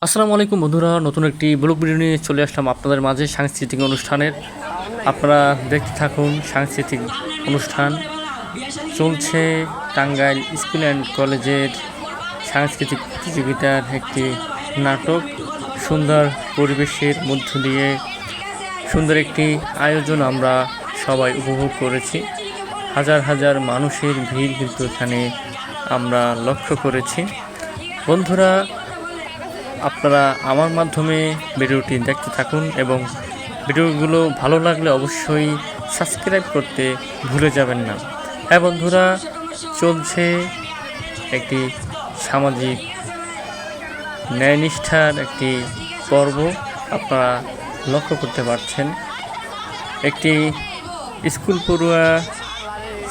আসসালামু আলাইকুম বন্ধুরা, নতুন একটি ব্লগ ভিডিও নিয়ে চলে আসলাম আপনাদের মাঝে সাংস্কৃতিক অনুষ্ঠানের। আপনারা দেখতে থাকুন। সাংস্কৃতিক অনুষ্ঠান চলছে টাঙ্গাইল স্কুল অ্যান্ড কলেজের সাংস্কৃতিক প্রতিযোগিতার একটি নাটক। সুন্দর পরিবেশের মধ্য দিয়ে সুন্দর একটি আয়োজন আমরা সবাই উপভোগ করেছি। হাজার হাজার মানুষের ভিড় কিন্তু এখানে আমরা লক্ষ্য করেছি। বন্ধুরা, আপনারা আমার মাধ্যমে ভিডিওটি দেখতে থাকুন এবং ভিডিওগুলো ভালো লাগলে অবশ্যই সাবস্ক্রাইব করতে ভুলে যাবেন না। হ্যাঁ বন্ধুরা, চলছে একটি সামাজিক ন্যায়নিষ্ঠার একটি পর্ব। আপনারা লক্ষ্য করতে পারছেন একটি স্কুল পড়ুয়া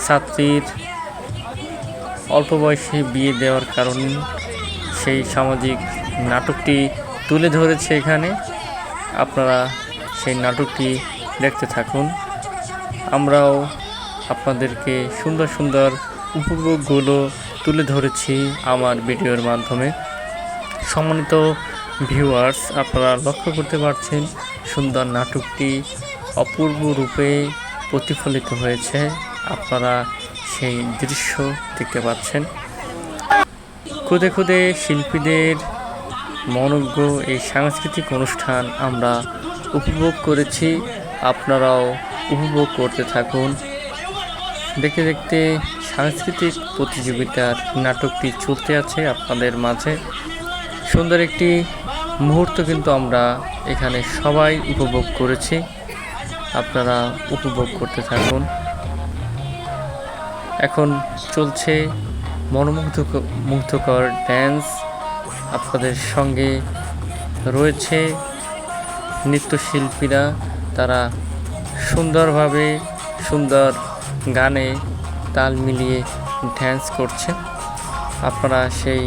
ছাত্রীর অল্প বয়সে বিয়ে দেওয়ার কারণে সেই সামাজিক নাটকটি তুলে ধরেছে এখানে। আপনারা সেই নাটকটি দেখতে থাকুন। আমরাও আপনাদেরকে সুন্দর সুন্দর উপভোগগুলো তুলে ধরেছি আমার ভিডিওর মাধ্যমে। সম্মানিত ভিউয়ার্স, আপনারা লক্ষ্য করতে পারছেন সুন্দর নাটকটি অপূর্ব রূপে প্রতিফলিত হয়েছে। আপনারা সেই দৃশ্য দেখতে পাচ্ছেন। খুদে খুদে শিল্পীদের মনোজ্ঞ এই সাংস্কৃতিক অনুষ্ঠান আমরা উপভোগ করেছি। আপনারাও উপভোগ করতে থাকুন। দেখতে দেখতে সাংস্কৃতিক প্রতিযোগিতার নাটকটি চলতে আছে আপনাদের মাঝে। সুন্দর একটি মুহূর্ত কিন্তু আমরা এখানে সবাই উপভোগ করেছি। আপনারা উপভোগ করতে থাকুন। এখন চলছে মনোমুগ্ধকর ড্যান্স। আপনাদের সঙ্গে রয়েছে নৃত্যশিল্পীরা। তারা সুন্দরভাবে সুন্দর গানে তাল মিলিয়ে ড্যান্স করছে। আপনারা সেই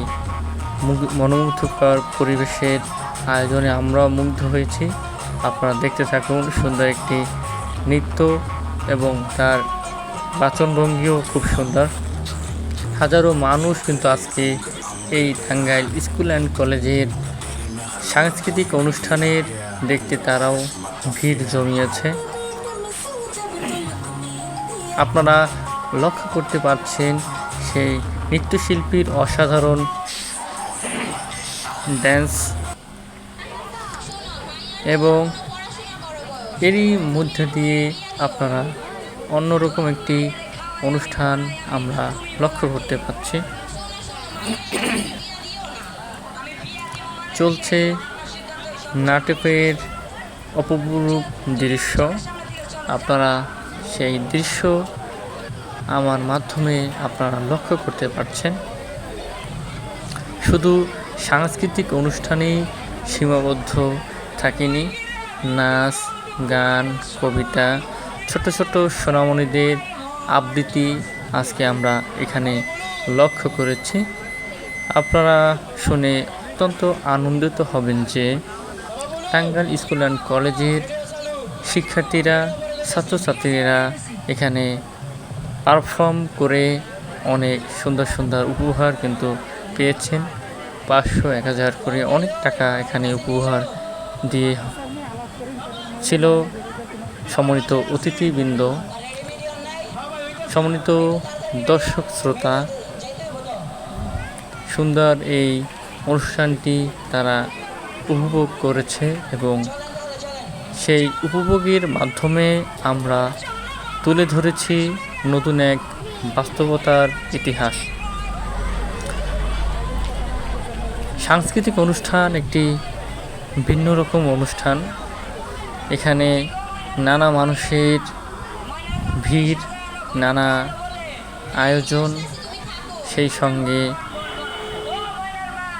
মনোমুগ্ধকর পরিবেশের আয়োজনে আমরাও মুগ্ধ হয়েছি। আপনারা দেখতে থাকুন। সুন্দর একটি নৃত্য এবং তার বাচনভঙ্গিও খুব সুন্দর। হাজারো মানুষ কিন্তু আজকে এই টাঙ্গাইল স্কুল অ্যান্ড কলেজের সাংস্কৃতিক অনুষ্ঠানের দেখতে তারাও ভিড় জমিয়েছে। আপনারা লক্ষ্য করতে পারছেন সেই নৃত্যশিল্পীর অসাধারণ ড্যান্স এবং এরই মধ্যে দিয়ে আপনারা অন্যরকম একটি অনুষ্ঠান আমরা লক্ষ্য করতে পারছি। চলছে নাটকের অপরূপ দৃশ্য। আপনারা সেই দৃশ্য আমার মাধ্যমে আপনারা লক্ষ্য করতে পারছেন। শুধু সাংস্কৃতিক অনুষ্ঠানেই সীমাবদ্ধ থাকেনি। নাচ, গান, কবিতা, ছোট ছোট সোনামণিদের আবৃত্তি আজকে আমরা এখানে লক্ষ্য করেছি। আপনারা শুনে অত্যন্ত আনন্দিত হবেন যে টাঙ্গাইল স্কুল অ্যান্ড কলেজের শিক্ষার্থীরা, ছাত্রছাত্রীরা এখানে পারফর্ম করে অনেক সুন্দর সুন্দর উপহার কিন্তু পেয়েছেন। 500, 1000 করে অনেক টাকা এখানে উপহার দিয়ে ছিল। সম্মানিত অতিথিবৃন্দ, সম্মানিত দর্শক শ্রোতা, সুন্দর এই অনুষ্ঠানটি তারা উপভোগ করেছে এবং সেই উপভোগের মাধ্যমে আমরা তুলে ধরেছি নতুন এক বাস্তবতার ইতিহাস। সাংস্কৃতিক অনুষ্ঠান একটি ভিন্ন রকম অনুষ্ঠান। এখানে নানা মানুষের ভিড়, নানা আয়োজন, সেই সঙ্গে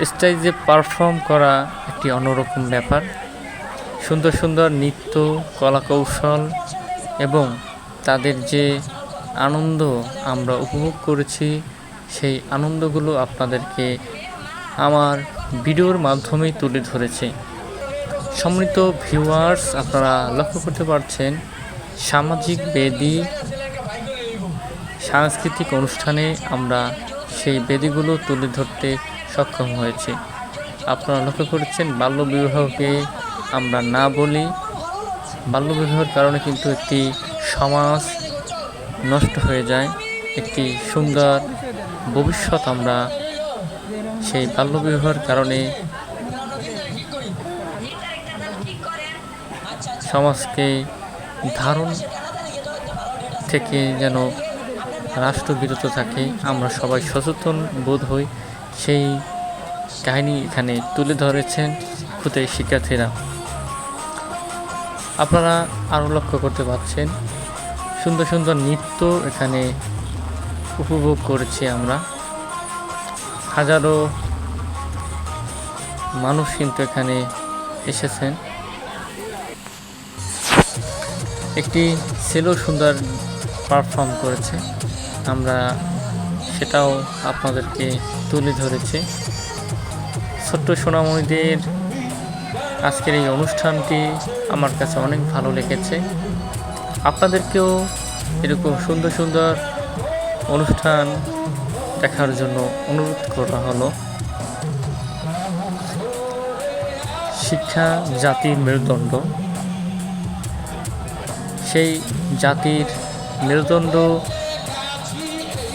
স্টেজে পারফর্ম করা একটি অন্যরকম ব্যাপার। সুন্দর সুন্দর নৃত্য, কলাকৌশল এবং তাদের যে আনন্দ আমরা উপভোগ করেছি, সেই আনন্দগুলো আপনাদেরকে আমার ভিডিওর মাধ্যমেই তুলে ধরেছি। সম্মানিত ভিউয়ার্স, আপনারা লক্ষ্য করতে পারছেন সামাজিক বেদি সাংস্কৃতিক অনুষ্ঠানে আমরা সেই বেদিগুলো তুলে ধরতে সক্ষম হয়েছি। আপনারা লক্ষ্য করেছেন বাল্যবিবাহকে আমরা না বলি। বাল্যবিবাহের কারণে কিন্তু একটি সমাজ নষ্ট হয়ে যায়, একটি সুন্দর ভবিষ্যৎ আমরা সেই বাল্যবিবাহের কারণে সমাজকে ধারণ থেকে যেন রাষ্ট্র বিরত থাকে, আমরা সবাই সচেতন বোধ হই, সেই কাহিনী এখানে তুলে ধরেছেন খুদে শিক্ষার্থীরা। আপনারা আরও লক্ষ্য করতে পারছেন সুন্দর সুন্দর নৃত্য এখানে উপভোগ করেছি আমরা। হাজারো মানুষ কিন্তু এখানে এসেছেন। একটি ছেলেও সুন্দর পারফর্ম করেছে, আমরা সেটাও আপনাদেরকে তুলে ধরেছি। ছোট্ট সোনামণিদের আজকের এই অনুষ্ঠানটি আমার কাছে অনেক ভালো লেগেছে। আপনাদেরকেও এরকম সুন্দর সুন্দর অনুষ্ঠান দেখার জন্য অনুরোধ করা হলো। শিক্ষা জাতির মেরুদণ্ড, সেই জাতির মেরুদণ্ড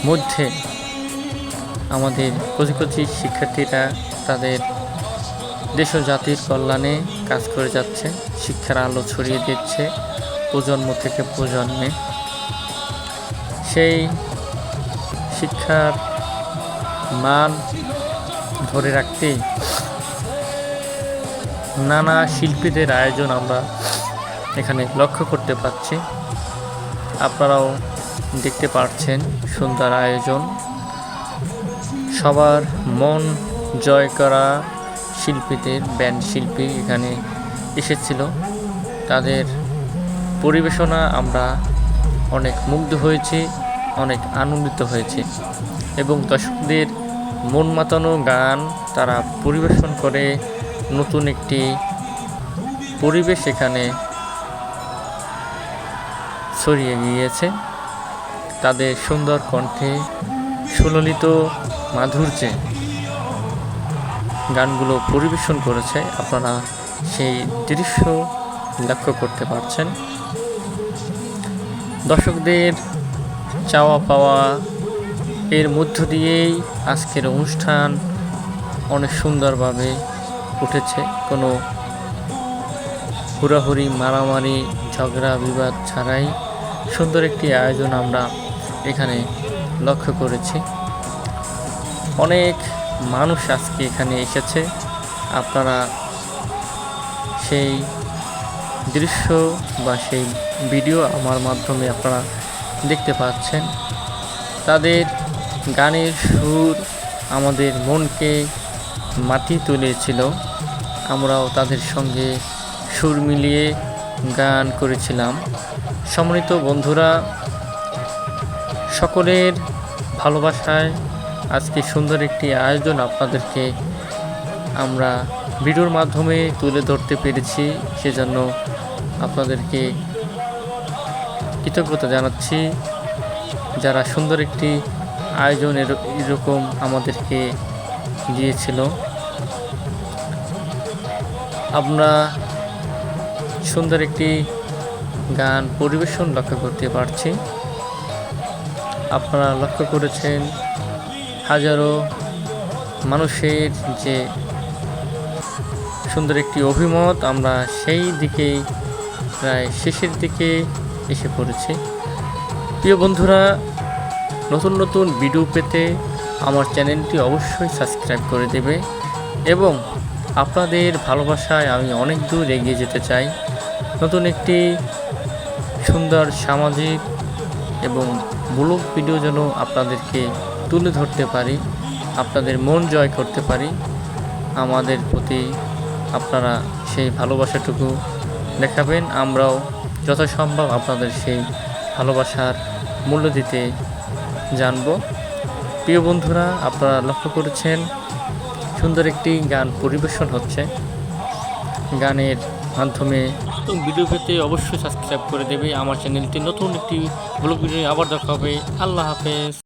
মধ্যে আমাদের কচি কচি শিক্ষার্থীরা তাদের দেশ ও জাতির কল্যাণে কাজ করে যাচ্ছে, শিক্ষার আলো ছড়িয়ে দিচ্ছে প্রজন্ম থেকে প্রজন্মে। সেই শিক্ষার মান ধরে রাখতে নানা শিল্পীদের আয়োজন আমরা এখানে লক্ষ্য করতে পারছি। আপনারাও দেখতে পাচ্ছেন সুন্দর আয়োজন, সবার মন জয় করা শিল্পীদের ব্যান্ড শিল্পী এখানে এসেছিল। তাদের পরিবেশনা আমরা অনেক মুগ্ধ হয়েছি, অনেক আনন্দিত হয়েছি এবং দর্শকদের মন মাতানো গান তারা পরিবেশন করে নতুন একটি পরিবেশ এখানে ছড়িয়ে গিয়েছে। তাদের সুন্দর কণ্ঠে সুললিত মাধুর্যে গানগুলো পরিবেশন করেছে, আপনারা সেই দৃশ্য লক্ষ্য করতে পারছেন। দর্শকদের চাওয়া পাওয়া এর মধ্য দিয়েই আজকের অনুষ্ঠান অনেক সুন্দরভাবে উঠেছে। কোনো হুড়াহুড়ি মারামারি ঝগড়া বিবাদ ছাড়াই সুন্দর একটি আয়োজন আমরা এখানে লক্ষ্য করেছি। অনেক মানুষ আজকে এখানে এসেছে, আপনারা সেই দৃশ্য বা সেই ভিডিও আমার মাধ্যমে আপনারা দেখতে পাচ্ছেন। তাদের গানের সুর আমাদের মনকে মাটি তুলেছিল, আমরাও তাদের সঙ্গে সুর মিলিয়ে গান করেছিলাম। সম্মানিত বন্ধুরা, সকলের ভালোবাসায় আজকে সুন্দর একটি আয়োজন আপনাদেরকে আমরা ভিডিওর মাধ্যমে তুলে ধরতে পেরেছি, সেজন্য আপনাদেরকে কৃতজ্ঞতা জানাচ্ছি। যারা সুন্দর একটি আয়োজন এরকম আমাদেরকে দিয়েছিল, আমরা সুন্দর একটি গান পরিবেশন লক্ষ্য করতে পারছি। আপনারা লক্ষ্য করেছেন হাজারো মানুষের যে সুন্দর একটি অভিমত, আমরা সেই দিকেই প্রায় শেষের দিকে এসে পড়েছি। প্রিয় বন্ধুরা, নতুন নতুন ভিডিও পেতে আমার চ্যানেলটি অবশ্যই সাবস্ক্রাইব করে দেবে এবং আপনাদের ভালোবাসায় আমি অনেক দূর এগিয়ে যেতে চাই। নতুন একটি সুন্দর সামাজিক এবং ব্লগ ভিডিও যেন আপনাদেরকে তুলে ধরতে পারি, আপনাদের মন জয় করতে পারি। আমাদের প্রতি আপনারা সেই ভালোবাসাটুকু দেখাবেন, আমরাও যথাসম্ভব আপনাদের সেই ভালোবাসার মূল্য দিতে জানব। প্রিয় বন্ধুরা, আপনারা লক্ষ্য করেছেন সুন্দর একটি গান পরিবেশন হচ্ছে। গানের মাধ্যমে ভিডিও পেতে অবশ্যই সাবস্ক্রাইব করে দেবে আমার চ্যানেলটি। নতুন একটি ব্লগ ভিডিও আবার দেখা হবে। আল্লাহ হাফেজ।